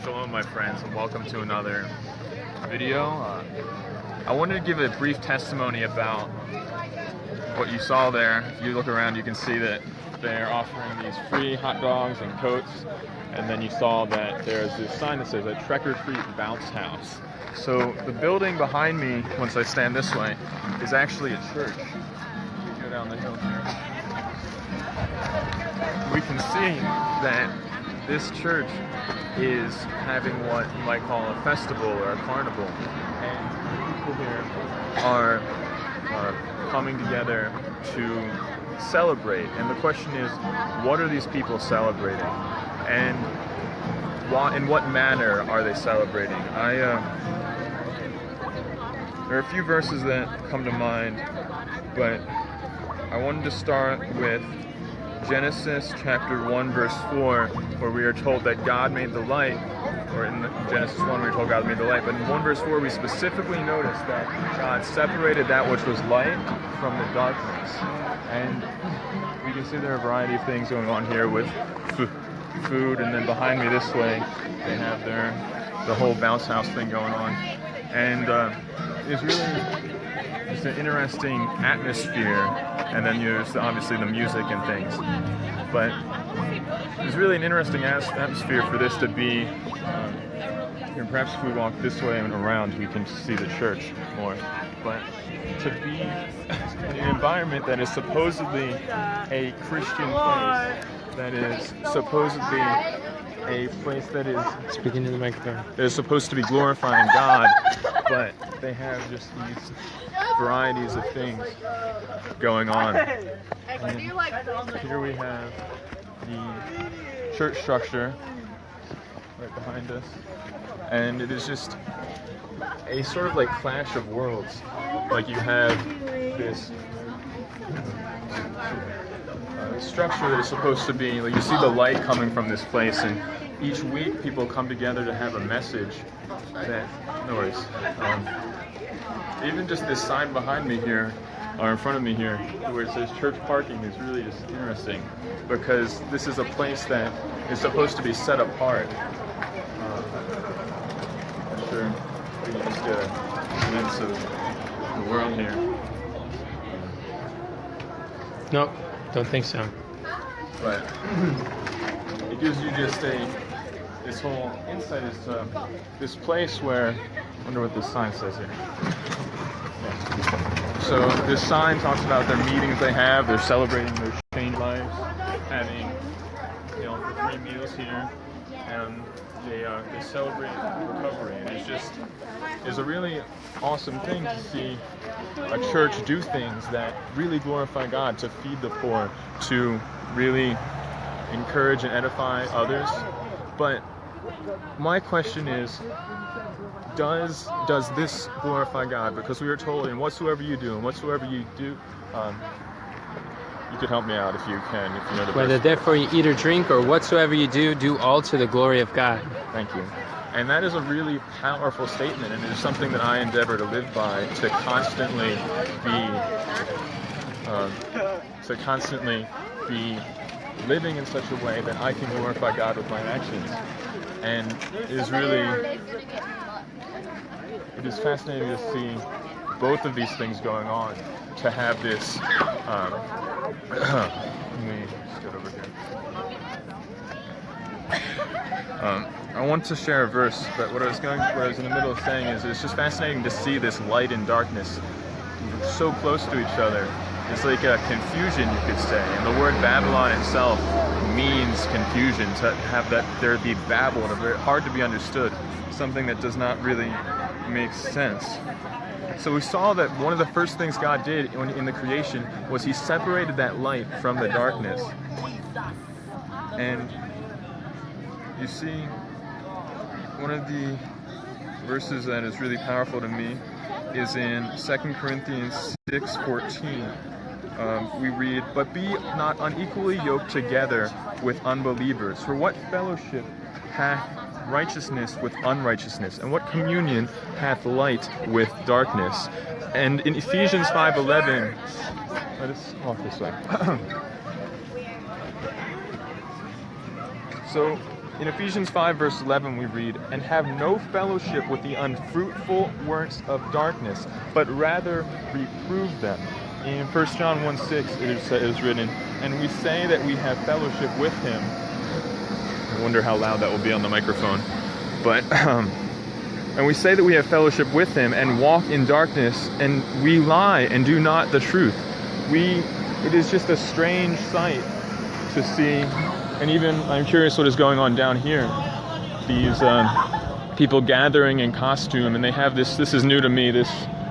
Shalom, my friends, and welcome to another video. I wanted to give a brief testimony about what you saw there. If you look around, you can see that they're offering these free hot dogs and coats, and then you saw that there's this sign that says a Trick or Treat Bounce House. So the building behind me, once I stand this way, is actually a church. We go down the hill here. We can see that this church is having what you might call a festival or a carnival, and people here are coming together to celebrate. And the question is, what are these people celebrating, and in what manner are they celebrating? There are a few verses that come to mind, but I wanted to start with Genesis chapter 1 verse 4, where we are told that God made the light, or in Genesis 1 we are told God made the light, but in 1 verse 4 we specifically notice that God separated that which was light from the darkness. And we can see there are a variety of things going on here with food, and then behind me this way they have the whole bounce house thing going on. And it's really just an interesting atmosphere, and then there's obviously the music and things. But it's really an interesting atmosphere for this to be. And perhaps if we walk this way and around, we can see the church more. But to be in an environment that is supposedly a Christian place, that is supposedly a place that is speaking to the microphone, that is supposed to be glorifying God, but they have just these varieties of things going on. And here we have the church structure right behind us, and it is just a sort of like clash of worlds. Like you have this structure that is supposed to be, like you see the light coming from this place, and each week people come together to have a message that, no worries. Even just this sign behind me here, or in front of me here, where it says church parking, is really just interesting, because this is a place that is supposed to be set apart. I'm sure we can just get a glimpse of the world here. Nope, don't think so. But it gives you just this whole insight is this place where, I wonder what this sign says here. Yeah. So this sign talks about their meetings they have, they're celebrating their changed lives, having, the free meals here, and they celebrate recovery. And it's a really awesome thing to see a church do things that really glorify God, to feed the poor, to really encourage and edify others. But my question is, does this glorify God? Because we are told, in whatsoever you do, you could help me out if you can, if you know the verse. Whether therefore you eat or drink or whatsoever you do, do all to the glory of God. Thank you. And that is a really powerful statement, and it is something that I endeavor to live by, to constantly be living in such a way that I can glorify God with my actions. And it is fascinating to see both of these things going on, to have this let me just get over here. I want to share a verse, but what I was in the middle of saying is, it's just fascinating to see this light and darkness so close to each other. It's like a confusion, you could say. And the word Babylon itself means confusion, to have that there be babble, and very hard to be understood, something that does not really make sense. So we saw that one of the first things God did in the creation was He separated that light from the darkness. And you see, one of the verses that is really powerful to me is in 2 Corinthians 6:14. We read, "But be not unequally yoked together with unbelievers. For what fellowship hath righteousness with unrighteousness? And what communion hath light with darkness?" And in Ephesians 5:11, let us walk this way. So In Ephesians 5 verse 11 we read, "And have no fellowship with the unfruitful works of darkness, but rather reprove them." In 1 John 1:6 it is written, "And we say that we have fellowship with him." I wonder how loud that will be on the microphone. But, and we say that we have fellowship with him and walk in darkness, and we lie and do not the truth. It is just a strange sight to see. And even, I'm curious what is going on down here. These people gathering in costume, and they have this is new to me, I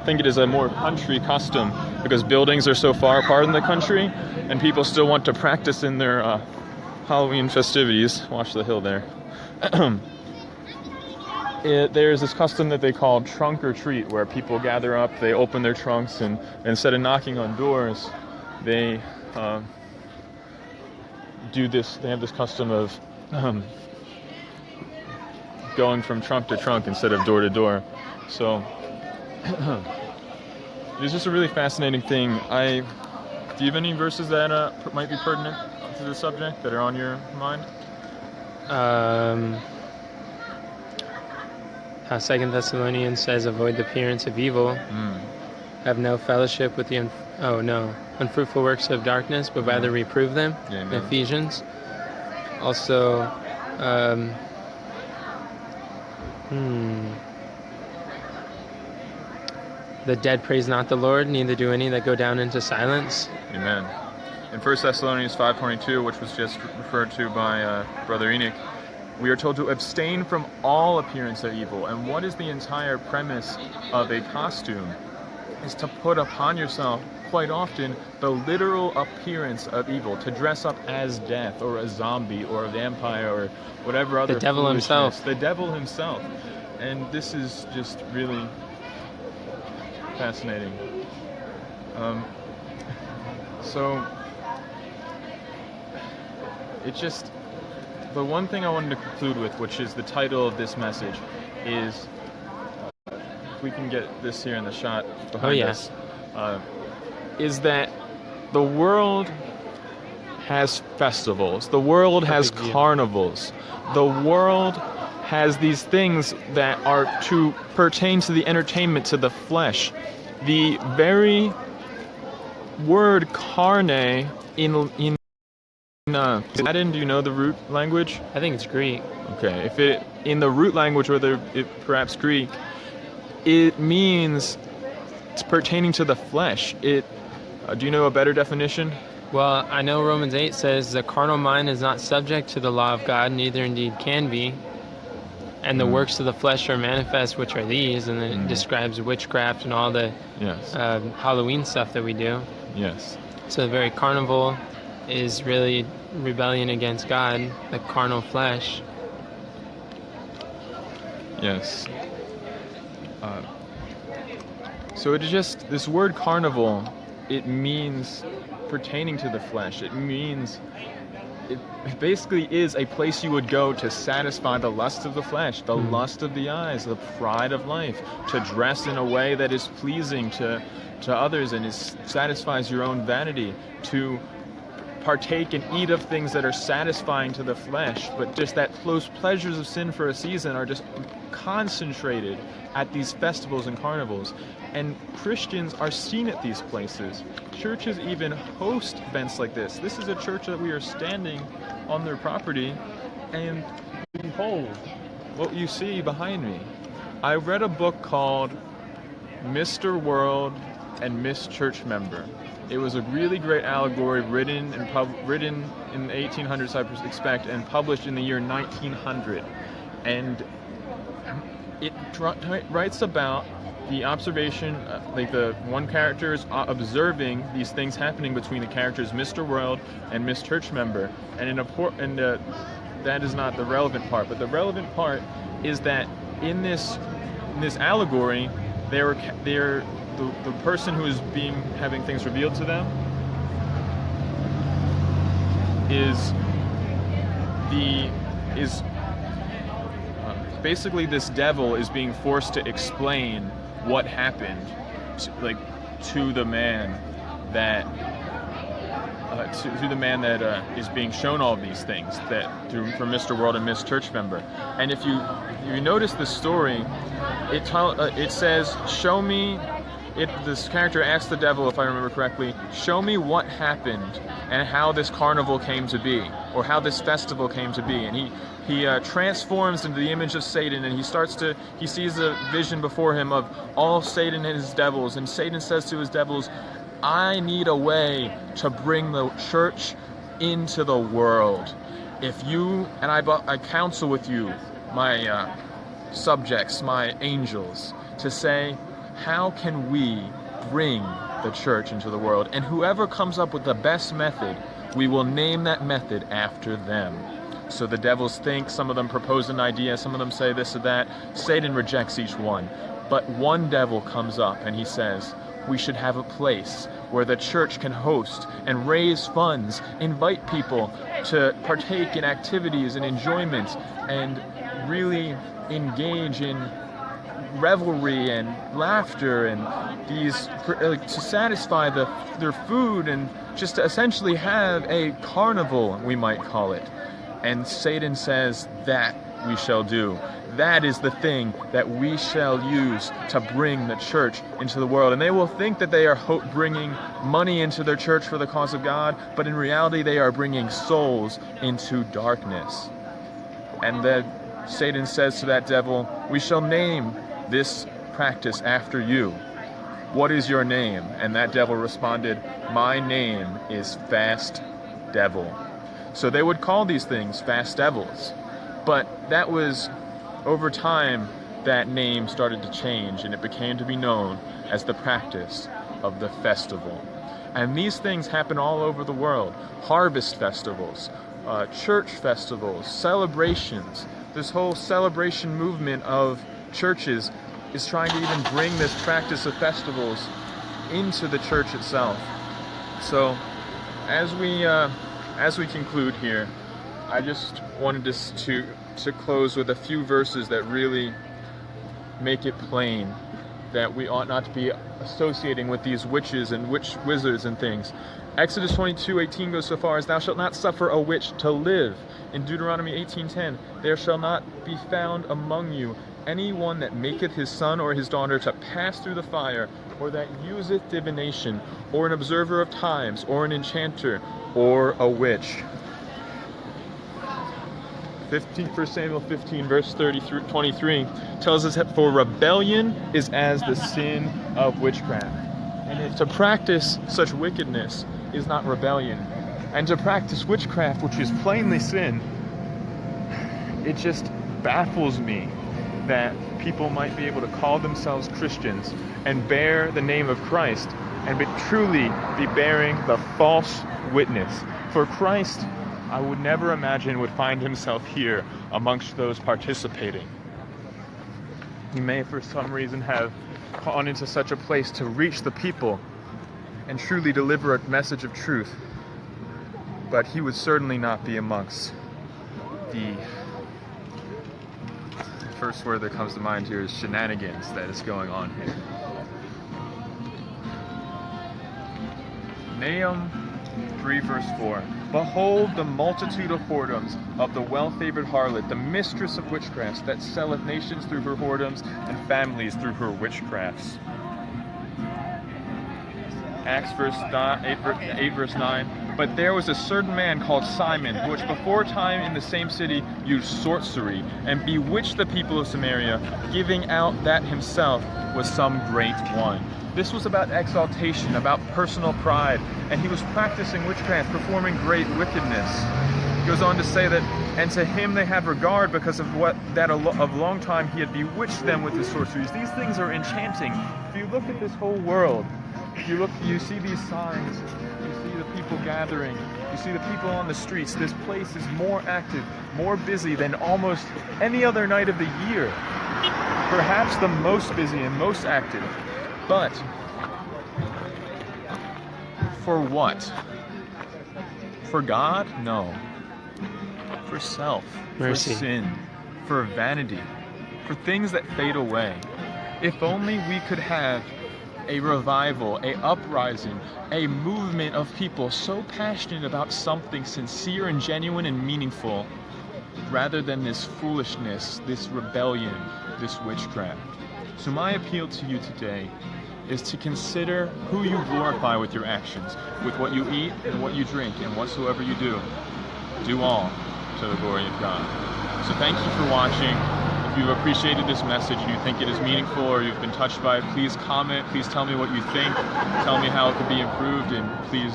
think it is a more country custom, because buildings are so far apart in the country, and people still want to practice in their Halloween festivities. Watch the hill there. There's this custom that they call trunk or treat, where people gather up, they open their trunks, and instead of knocking on doors, they do this. They have this custom of going from trunk to trunk instead of door to door. So it's just a really fascinating thing. Do you have any verses that might be pertinent to the subject that are on your mind? How 2 Thessalonians says, "Avoid the appearance of evil. Have no fellowship with the unfruitful works of darkness, but rather reprove them." Amen. In Ephesians. Also, the dead praise not the Lord, neither do any that go down into silence. Amen. In 1 Thessalonians 5:22, which was just referred to by Brother Enoch, we are told to abstain from all appearance of evil. And what is the entire premise of a costume? Is to put upon yourself, quite often, the literal appearance of evil, to dress up as death or a zombie or a vampire or whatever other the devil himself. The devil himself. And this is just really fascinating. So it just, the one thing I wanted to conclude with, which is the title of this message, is we can get this here in the shot behind us, is that the world has festivals, the world has carnivals, the world has these things that are to pertain to the entertainment, to the flesh. The very word carne in Latin, do you know the root language? I think it's Greek. Okay, if it in the root language, whether it perhaps Greek, it means it's pertaining to the flesh. Do you know a better definition? Well, I know Romans 8 says the carnal mind is not subject to the law of God, neither indeed can be. And the works of the flesh are manifest, which are these, and then it describes witchcraft and all the Halloween stuff that we do. Yes. So the very carnival is really rebellion against God, the carnal flesh. Yes. So it is just, this word carnival, it means pertaining to the flesh. It means, it basically is a place you would go to satisfy the lust of the flesh, the lust of the eyes, the pride of life, to dress in a way that is pleasing to others and satisfies your own vanity, to partake and eat of things that are satisfying to the flesh, but just that those pleasures of sin for a season are just concentrated at these festivals and carnivals. And Christians are seen at these places. Churches even host events like this. This is a church that we are standing on their property, and behold what you see behind me. I read a book called Mr. World and Miss Church Member. It was a really great allegory written in the 1800s, I expect, and published in the year 1900. And it writes about the observation, like the one character is observing these things happening between the characters Mr. World and Miss Church Member. And that is not the relevant part, but the relevant part is that in this allegory, the person who is having things revealed to them basically this devil is being forced to explain what happened to the man that to the man that is being shown all of these things from Mr. World and Miss Church Member. And if you notice the story, it says, show me. This character asks the devil, if I remember correctly, show me what happened and how this carnival came to be, or how this festival came to be. And he transforms into the image of Satan, and he sees a vision before him of all Satan and his devils. And Satan says to his devils, I need a way to bring the church into the world. If you, and I counsel with you, my subjects, my angels, to say, how can we bring the church into the world? And whoever comes up with the best method, we will name that method after them. So the devils think, some of them propose an idea, some of them say this or that. Satan rejects each one. But one devil comes up and he says, we should have a place where the church can host and raise funds, invite people to partake in activities and enjoyment, and really engage in revelry and laughter and these to satisfy their food, and just to essentially have a carnival, we might call it. And Satan says that we shall do. That is the thing that we shall use to bring the church into the world. And they will think that they are bringing money into their church for the cause of God, but in reality they are bringing souls into darkness. And then Satan says to that devil, we shall name this practice after you. What is your name? And that devil responded, my name is Fast Devil. So they would call these things fast devils. But that was, over time, that name started to change, and it became to be known as the practice of the festival. And these things happen all over the world. Harvest festivals, church festivals, celebrations. This whole celebration movement of churches is trying to even bring this practice of festivals into the church itself. So, as we conclude here, I just wanted to close with a few verses that really make it plain that we ought not to be associating with these witches and wizards and things. Exodus 22:18 goes so far as, thou shalt not suffer a witch to live. In Deuteronomy 18:10, there shall not be found among you anyone that maketh his son or his daughter to pass through the fire, or that useth divination, or an observer of times, or an enchanter, or a witch. 1 Samuel 15, verse 23 tells us that for rebellion is as the sin of witchcraft. And if to practice such wickedness is not rebellion, and to practice witchcraft, which is plainly sin, it just baffles me that people might be able to call themselves Christians and bear the name of Christ and truly be bearing the false witness. For Christ, I would never imagine, would find himself here amongst those participating. He may for some reason have gone into such a place to reach the people and truly deliver a message of truth, but he would certainly not be amongst the first word that comes to mind here is shenanigans that is going on here. Nahum 3 verse 4. Behold the multitude of whoredoms of the well-favored harlot, the mistress of witchcrafts, that selleth nations through her whoredoms, and families through her witchcrafts. Acts 8 verse 9. But there was a certain man called Simon, which before time in the same city used sorcery, and bewitched the people of Samaria, giving out that himself was some great one. This was about exaltation, about personal pride, and he was practicing witchcraft, performing great wickedness. He goes on to say that, and to him they had regard because of of long time he had bewitched them with his sorceries. These things are enchanting. If you look at this whole world, you see these signs, you see the people gathering, you see the people on the streets. This place is more active, more busy than almost any other night of the year. Perhaps the most busy and most active. But for what? For God? No. For self, Mercy. For sin, for vanity, for things that fade away. If only we could have a revival, a uprising, a movement of people so passionate about something sincere and genuine and meaningful, rather than this foolishness, this rebellion, this witchcraft. So my appeal to you today is to consider who you glorify with your actions, with what you eat and what you drink and whatsoever you do. Do all to the glory of God. So thank you for watching. If you've appreciated this message and you think it is meaningful or you've been touched by it, please comment. Please tell me what you think. Tell me how it could be improved, and please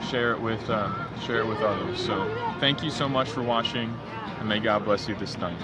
share it with others. So thank you so much for watching, and may God bless you this night.